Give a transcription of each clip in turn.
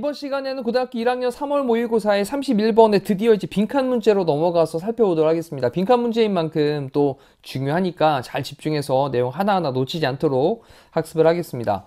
이번 시간에는 고등학교 1학년 3월 모의고사의 31번에 드디어 이제 빈칸 문제로 넘어가서 살펴보도록 하겠습니다. 빈칸 문제인 만큼 또 중요하니까 잘 집중해서 내용 하나하나 놓치지 않도록 학습을 하겠습니다.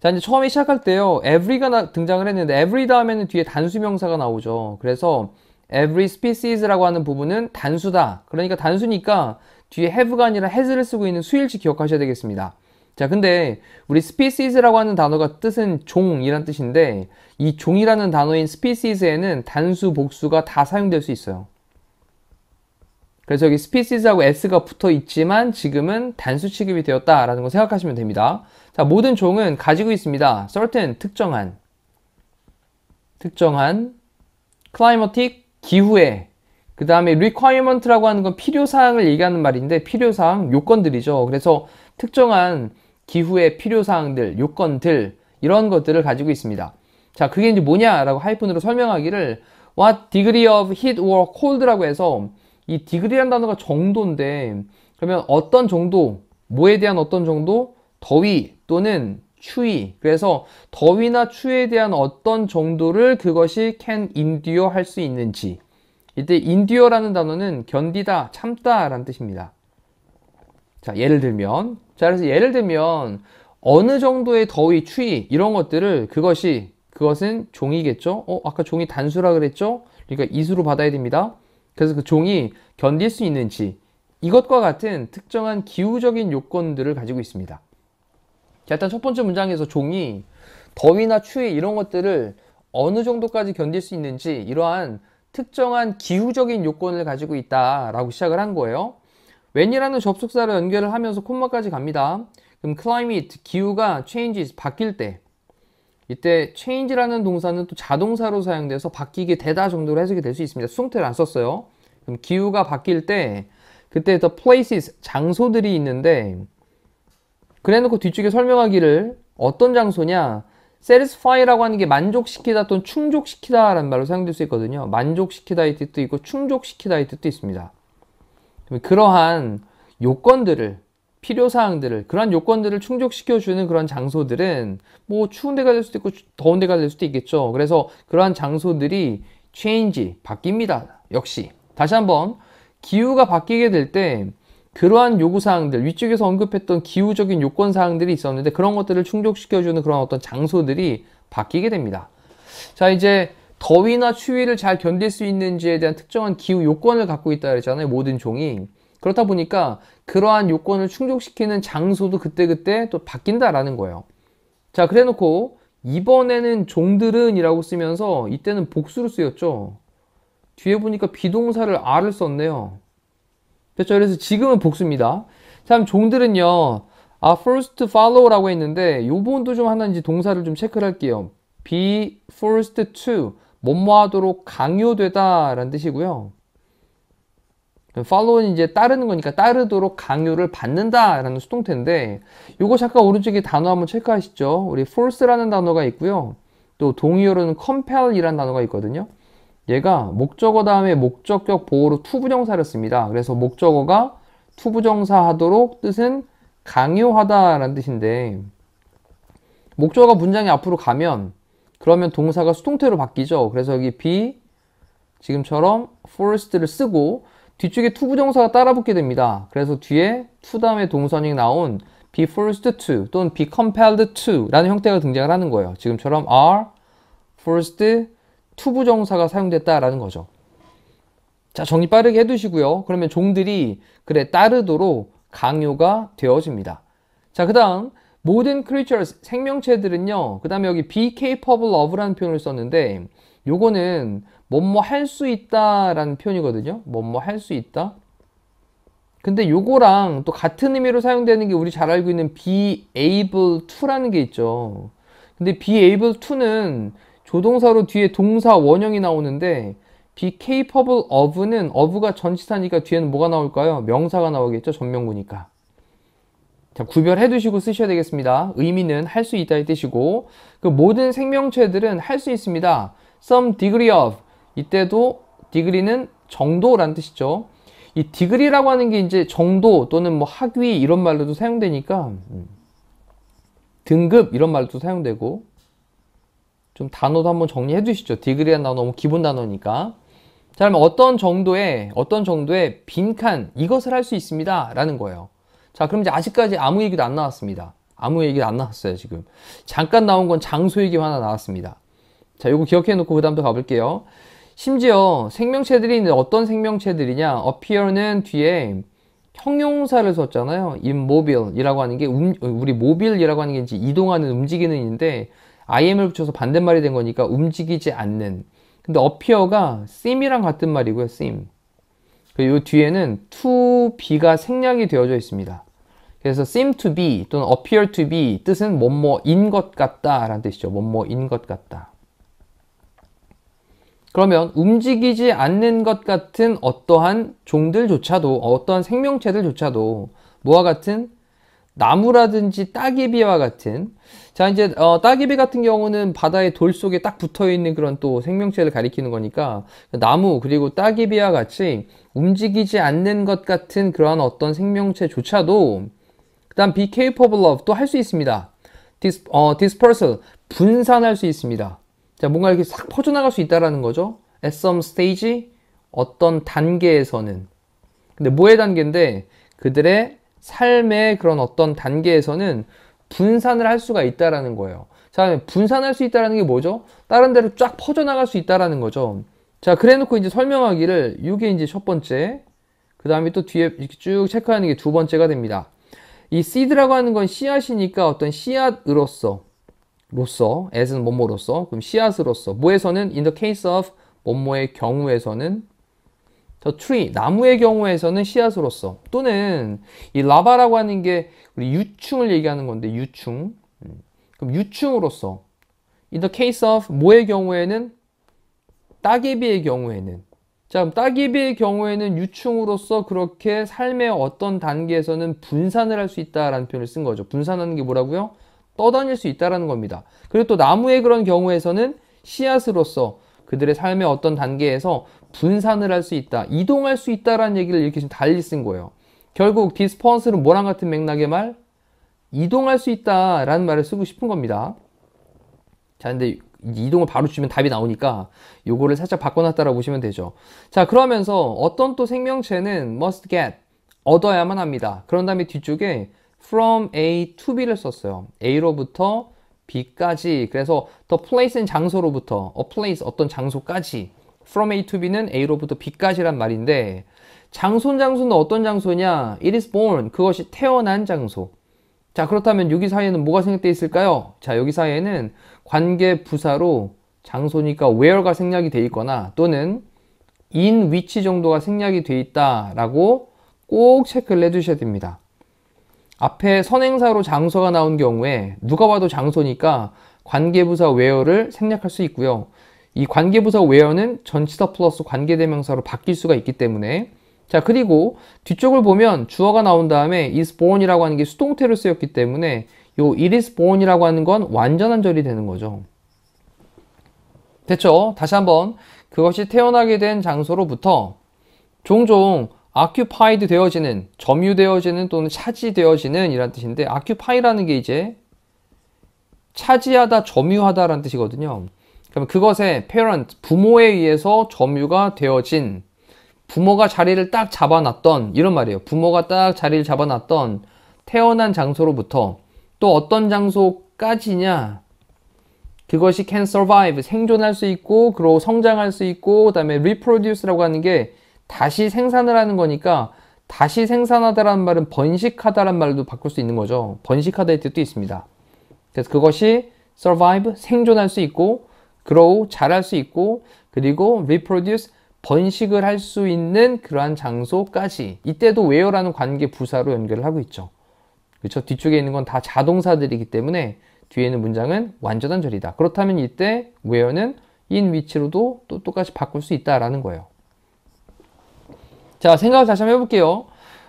자, 이제 처음에 시작할 때요, every가 등장을 했는데, every 다음에는 뒤에 단수 명사가 나오죠. 그래서 every species라고 하는 부분은 단수다. 그러니까 단수니까 뒤에 have가 아니라 has를 쓰고 있는 수일치 기억하셔야 되겠습니다. 자, 근데 우리 species라고 하는 단어가 뜻은 종이란 뜻인데, 이 종이라는 단어인 species에는 단수, 복수가 다 사용될 수 있어요. 그래서 여기 species하고 s가 붙어 있지만 지금은 단수 취급이 되었다라는 거 생각하시면 됩니다. 자, 모든 종은 가지고 있습니다. certain, 특정한, climatic, 기후에, 그 다음에 requirement라고 하는 건 필요사항을 얘기하는 말인데, 필요사항, 요건들이죠. 그래서 특정한 기후의 필요사항들, 요건들, 이런 것들을 가지고 있습니다. 자, 그게 이제 뭐냐라고 하이픈으로 설명하기를 what degree of heat or cold라고 해서 이 degree란 단어가 정도인데, 그러면 어떤 정도, 뭐에 대한 어떤 정도? 더위 또는 추위. 그래서 더위나 추위에 대한 어떤 정도를 그것이 can endure 할 수 있는지. 이때 endure라는 단어는 견디다, 참다 라는 뜻입니다. 자, 예를 들면, 그래서 예를 들면 어느 정도의 더위, 추위 이런 것들을 그것은 종이겠죠. 아까 종이 단수라 그랬죠. 그러니까 이수로 받아야 됩니다. 그래서 그 종이 견딜 수 있는지, 이것과 같은 특정한 기후적인 요건들을 가지고 있습니다. 자, 일단 첫 번째 문장에서 종이 더위나 추위 이런 것들을 어느 정도까지 견딜 수 있는지, 이러한 특정한 기후적인 요건을 가지고 있다라고 시작을 한 거예요. when이라는 접속사로 연결을 하면서 콤마까지 갑니다. 그럼 climate, 기후가 changes, 바뀔 때, 이때 change라는 동사는 또 자동사로 사용돼서 바뀌게 되다 정도로 해석이 될 수 있습니다. 수동태를 안 썼어요. 그럼 기후가 바뀔 때, 그때 the places, 장소들이 있는데, 그래놓고 뒤쪽에 설명하기를 어떤 장소냐, satisfy라고 하는 게 만족시키다 또는 충족시키다 라는 말로 사용될 수 있거든요. 만족시키다의 뜻도 있고 충족시키다의 뜻도 있습니다. 그러한 요건들을, 필요사항들을, 그러한 요건들을 충족시켜주는 그런 장소들은 뭐 추운 데가 될 수도 있고 더운 데가 될 수도 있겠죠. 그래서 그러한 장소들이 change, 바뀝니다. 역시 다시 한번, 기후가 바뀌게 될 때 그러한 요구사항들, 위쪽에서 언급했던 기후적인 요건사항들이 있었는데 그런 것들을 충족시켜주는 그런 어떤 장소들이 바뀌게 됩니다. 자, 이제 더위나 추위를 잘 견딜 수 있는지에 대한 특정한 기후 요건을 갖고 있다 그랬잖아요. 모든 종이. 그렇다 보니까 그러한 요건을 충족시키는 장소도 그때그때 또 바뀐다라는 거예요. 자, 그래 놓고 이번에는 종들은 이라고 쓰면서 이때는 복수로 쓰였죠. 뒤에 보니까 비동사를 are를 썼네요. 그렇죠? 그래서 지금은 복수입니다. 참, 종들은요, first follow라고 했는데 이 부분도 좀 하나 이제 동사를 좀 체크를 할게요. be forced to, 뭐뭐 하도록 강요되다 라는 뜻이고요. follow는 이제 따르는 거니까 따르도록 강요를 받는다 라는 수동태인데, 요거 잠깐 오른쪽에 단어 한번 체크하시죠. 우리 force라는 단어가 있고요. 또 동의어로는 compel 이라는 단어가 있거든요. 얘가 목적어 다음에 목적격 보호로 투부정사를 씁니다. 그래서 목적어가 투부정사 하도록 뜻은 강요하다 라는 뜻인데, 목적어가 문장이 앞으로 가면 그러면 동사가 수동태로 바뀌죠. 그래서 여기 be, 지금처럼 forced를 쓰고 뒤쪽에 투부정사가 따라붙게 됩니다. 그래서 뒤에 to 다음에 동선이 나온 be forced to 또는 be compelled to 라는 형태가 등장을 하는 거예요. 지금처럼 are forced 투부정사가 사용됐다라는 거죠. 자, 정리 빠르게 해두시고요. 그러면 종들이 그래 따르도록 강요가 되어집니다. 자, 그 다음 모든 creatures, 생명체들은요, 그 다음에 여기 be capable of라는 표현을 썼는데 요거는 뭐뭐 할 수 있다 라는 표현이거든요. 뭐뭐 할 수 있다. 근데 요거랑 또 같은 의미로 사용되는 게 우리 잘 알고 있는 be able to라는 게 있죠. 근데 be able to는 조동사로 뒤에 동사 원형이 나오는데 be capable of는 of가 전치사니까 뒤에는 뭐가 나올까요? 명사가 나오겠죠. 전명구니까. 자, 구별해 두시고 쓰셔야 되겠습니다. 의미는 할 수 있다의 뜻이고, 그 모든 생명체들은 할 수 있습니다. some degree of, 이때도 degree는 정도라는 뜻이죠. 이 degree라고 하는 게 이제 정도 또는 뭐 학위 이런 말로도 사용되니까 등급 이런 말도 사용되고, 좀 단어도 한번 정리해 주시죠. degree라는 단어 너무 기본 단어니까. 자, 그러면 어떤 정도의 빈칸, 이것을 할 수 있습니다. 라는 거예요. 자, 그럼 이제 아직까지 아무 얘기도 안 나왔습니다. 아무 얘기도 안 나왔어요, 지금. 잠깐 나온 건 장소 얘기가 하나 나왔습니다. 자, 요거 기억해 놓고 그 다음부터 가볼게요. 심지어 생명체들이 어떤 생명체들이냐, appear는 뒤에 형용사를 썼잖아요. immobile이라고 하는 게, 우리 mobile이라고 하는 게 이제 이동하는, 움직이는 인데, im을 붙여서 반대말이 된 거니까 움직이지 않는. 근데 appear가 seem이랑 같은 말이고요, seem. 그리고 이 뒤에는 to be가 생략이 되어져 있습니다. 그래서 seem to be 또는 appear to be 뜻은 뭐뭐인 것 같다 라는 뜻이죠. 뭐뭐인 것 같다. 그러면 움직이지 않는 것 같은 어떠한 종들조차도, 어떠한 생명체들조차도 뭐와 같은? 나무라든지 따개비와 같은. 자, 이제 따개비 같은 경우는 바다의 돌 속에 딱 붙어있는 그런 또 생명체를 가리키는 거니까 나무 그리고 따개비와 같이 움직이지 않는 것 같은 그러한 생명체조차도, 그 다음 be capable of 또 할 수 있습니다. dispersal 분산할 수 있습니다. 자, 뭔가 이렇게 싹 퍼져나갈 수 있다라는 거죠. at some stage 어떤 단계에서는. 근데 뭐의 단계인데 그들의 삶의 그런 어떤 단계에서는 분산을 할 수가 있다라는 거예요. 자, 분산할 수 있다라는 게 뭐죠? 다른 데로 쫙 퍼져나갈 수 있다라는 거죠. 자, 그래 놓고 이제 설명하기를, 이게 이제 첫 번째, 그 다음에 또 뒤에 이렇게 쭉 체크하는 게 두 번째가 됩니다. 이 seed라고 하는 건 씨앗이니까 어떤 씨앗으로서, as는 뭐뭐로서, 그럼 씨앗으로서, 뭐에서는 in the case of 뭐뭐의 경우에서는, the tree 나무의 경우에서는 씨앗으로서, 또는 이 라바라고 하는 게 우리 유충을 얘기하는 건데 유충, 그럼 유충으로서 in the case of 뭐의 경우에는 따개비의 경우에는, 자, 그럼 따개비의 경우에는 유충으로서 그렇게 삶의 어떤 단계에서는 분산을 할 수 있다라는 표현을 쓴 거죠. 분산하는 게 뭐라고요? 떠다닐 수 있다라는 겁니다. 그리고 또 나무의 그런 경우에서는 씨앗으로서 그들의 삶의 어떤 단계에서 분산을 할 수 있다, 이동할 수 있다라는 얘기를 이렇게 좀 달리 쓴 거예요. 결국 disperse는 뭐랑 같은 맥락의 말? 이동할 수 있다라는 말을 쓰고 싶은 겁니다. 자, 근데 이동을 바로 주면 답이 나오니까 요거를 살짝 바꿔놨다라고 보시면 되죠. 자, 그러면서 어떤 또 생명체는 must get 얻어야만 합니다. 그런 다음에 뒤쪽에 from A to B를 썼어요. A로부터 B까지. 그래서 the place는 장소로부터, a place 어떤 장소까지, from A to B는 A로부터 B까지란 말인데, 장소는 어떤 장소냐? It is born, 그것이 태어난 장소. 자, 그렇다면 여기 사이에는 뭐가 생략되어 있을까요? 자, 여기 사이에는 관계 부사로 장소니까 where가 생략이 되어 있거나 또는 in which 정도가 생략이 되어 있다라고 꼭 체크를 해주셔야 됩니다. 앞에 선행사로 장소가 나온 경우에 누가 봐도 장소니까 관계부사 where를 생략할 수 있고요. 이 관계부사 where는 전치사 플러스 관계대명사로 바뀔 수가 있기 때문에, 자, 그리고 뒤쪽을 보면 주어가 나온 다음에 is born이라고 하는 게 수동태로 쓰였기 때문에 요 it is born이라고 하는 건 완전한 절이 되는 거죠. 됐죠? 다시 한번, 그것이 태어나게 된 장소로부터 종종 occupied 되어지는, 점유되어지는 또는 차지되어지는 이란 뜻인데, occupy라는 게 이제 차지하다, 점유하다 라는 뜻이거든요. 그럼 그것의 parent, 부모에 의해서 점유가 되어진, 부모가 자리를 딱 잡아놨던, 이런 말이에요. 부모가 딱 자리를 잡아놨던 태어난 장소로부터 또 어떤 장소까지냐? 그것이 can survive, 생존할 수 있고, 그리고 성장할 수 있고, 그 다음에 reproduce라고 하는 게 다시 생산을 하는 거니까, 다시 생산하다라는 말은 번식하다라는 말도 바꿀 수 있는 거죠. 번식하다의 뜻도 있습니다. 그래서 그것이 survive, 생존할 수 있고, grow, 자랄 수 있고, 그리고 reproduce, 번식을 할 수 있는 그러한 장소까지. 이때도 where라는 관계 부사로 연결을 하고 있죠. 그렇죠? 뒤쪽에 있는 건 다 자동사들이기 때문에 뒤에 있는 문장은 완전한 절이다. 그렇다면 이때 where는 in which로도 또 똑같이 바꿀 수 있다라는 거예요. 자, 생각을 다시 한번 해볼게요.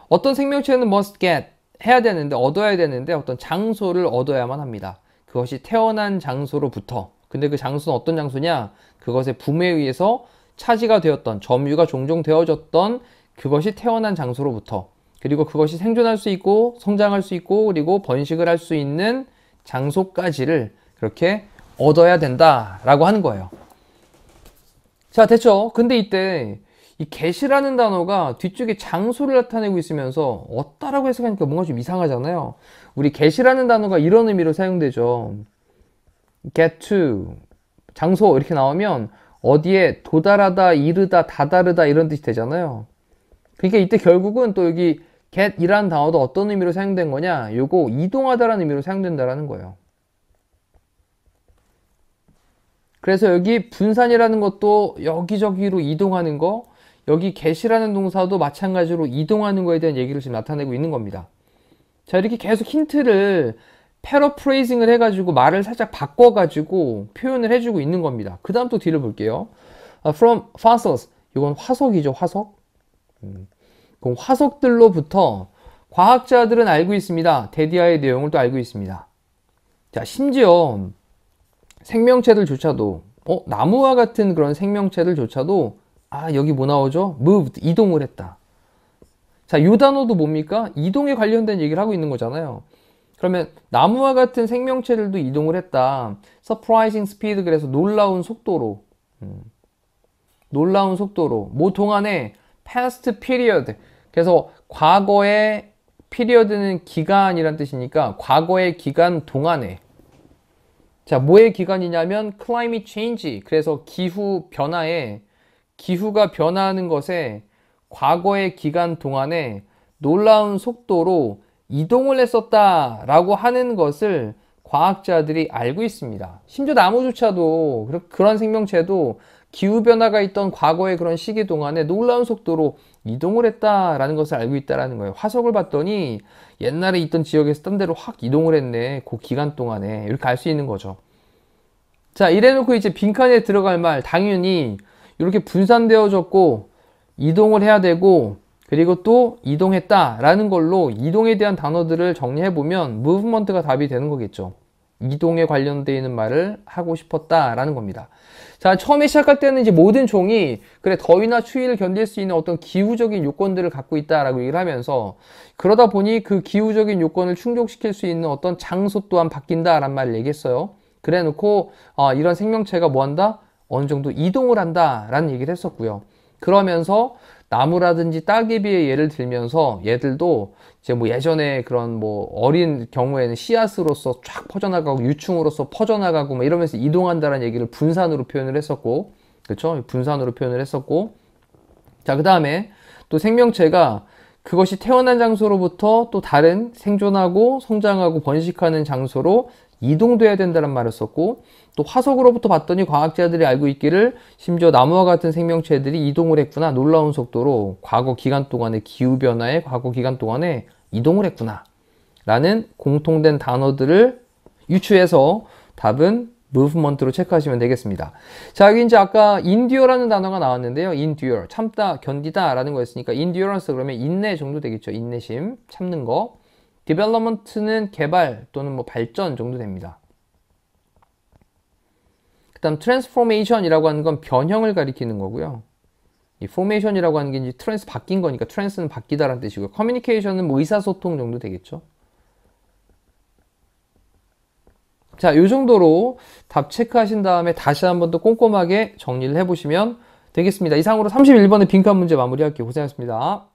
어떤 생명체는 must get, 해야 되는데, 얻어야 되는데 어떤 장소를 얻어야만 합니다. 그것이 태어난 장소로부터. 근데 그 장소는 어떤 장소냐? 그것의 부모에 의해서 차지가 되었던, 점유가 종종 되어졌던 그것이 태어난 장소로부터, 그리고 그것이 생존할 수 있고 성장할 수 있고 그리고 번식을 할 수 있는 장소까지를 그렇게 얻어야 된다라고 하는 거예요. 자, 됐죠? 근데 이때 이 get이라는 단어가 뒤쪽에 장소를 나타내고 있으면서 얻다라고 해석하니까 뭔가 좀 이상하잖아요. 우리 get이라는 단어가 이런 의미로 사용되죠. get to, 장소 이렇게 나오면 어디에 도달하다, 이르다, 다다르다 이런 뜻이 되잖아요. 그러니까 이때 결국은 또 여기 get이라는 단어도 어떤 의미로 사용된 거냐? 요거 이동하다라는 의미로 사용된다라는 거예요. 그래서 여기 분산이라는 것도 여기저기로 이동하는 거, 여기 get이라는 동사도 마찬가지로 이동하는 거에 대한 얘기를 지금 나타내고 있는 겁니다. 자, 이렇게 계속 힌트를 패러프레이징을 해가지고 말을 살짝 바꿔가지고 표현을 해주고 있는 겁니다. 그 다음 또 뒤를 볼게요. From fossils. 이건 화석이죠, 화석. 그럼 화석들로부터 과학자들은 알고 있습니다. 데디아의 내용을 또 알고 있습니다. 자, 심지어 생명체들조차도, 나무와 같은 그런 생명체들조차도, 여기 뭐 나오죠? moved, 이동을 했다. 자, 요 단어도 뭡니까? 이동에 관련된 얘기를 하고 있는 거잖아요. 그러면 나무와 같은 생명체들도 이동을 했다. surprising speed, 그래서 놀라운 속도로. 놀라운 속도로. 뭐 동안에 past period. 그래서 과거의 period는 기간이란 뜻이니까 과거의 기간 동안에. 자, 뭐의 기간이냐면 climate change. 그래서 기후 변화에, 기후가 변화하는 것에 과거의 기간 동안에 놀라운 속도로 이동을 했었다라고 하는 것을 과학자들이 알고 있습니다. 심지어 나무조차도, 그런 생명체도 기후변화가 있던 과거의 그런 시기 동안에 놀라운 속도로 이동을 했다라는 것을 알고 있다라는 거예요. 화석을 봤더니 옛날에 있던 지역에서 딴 데로 확 이동을 했네. 그 기간 동안에. 이렇게 알 수 있는 거죠. 자, 이래놓고 이제 빈칸에 들어갈 말, 당연히 이렇게 분산되어졌고 이동을 해야 되고, 그리고 또 이동했다라는 걸로 이동에 대한 단어들을 정리해보면 movement가 답이 되는 거겠죠. 이동에 관련되어 있는 말을 하고 싶었다라는 겁니다. 자, 처음에 시작할 때는 이제 모든 종이 그래 더위나 추위를 견딜 수 있는 어떤 기후적인 요건들을 갖고 있다라고 얘기를 하면서, 그러다 보니 그 기후적인 요건을 충족시킬 수 있는 어떤 장소 또한 바뀐다라는 말을 얘기했어요. 그래 놓고 이런 생명체가 뭐 한다? 어느 정도 이동을 한다라는 얘기를 했었고요. 그러면서 나무라든지 따개비의 예를 들면서 얘들도 이제 뭐 예전에 그런 뭐 어린 경우에는 씨앗으로서 쫙 퍼져나가고 유충으로서 퍼져나가고 막 이러면서 이동한다는 얘기를 분산으로 표현을 했었고, 그렇죠? 분산으로 표현을 했었고, 자, 그 다음에 또 생명체가 그것이 태어난 장소로부터 또 다른 생존하고 성장하고 번식하는 장소로 이동돼야 된다는 말을 썼고, 또 화석으로부터 봤더니 과학자들이 알고 있기를 심지어 나무와 같은 생명체들이 이동을 했구나. 놀라운 속도로 과거 기간 동안의 기후변화에 과거 기간 동안에 이동을 했구나. 라는 공통된 단어들을 유추해서 답은 movement로 체크하시면 되겠습니다. 자, 여기 이제 아까 endure라는 단어가 나왔는데요. endure, 참다, 견디다 라는 거였으니까 endurance 그러면 인내 정도 되겠죠. 인내심, 참는 거. development는 개발 또는 뭐 발전 정도 됩니다. 그 다음 transformation이라고 하는 건 변형을 가리키는 거고요. 이 formation이라고 하는 게 이제 바뀐 거니까 trans는 바뀌다라는 뜻이고요. communication은 뭐 의사소통 정도 되겠죠. 자, 요 정도로 답 체크하신 다음에 다시 한번 더 꼼꼼하게 정리를 해보시면 되겠습니다. 이상으로 31번의 빈칸 문제 마무리할게요. 고생하셨습니다.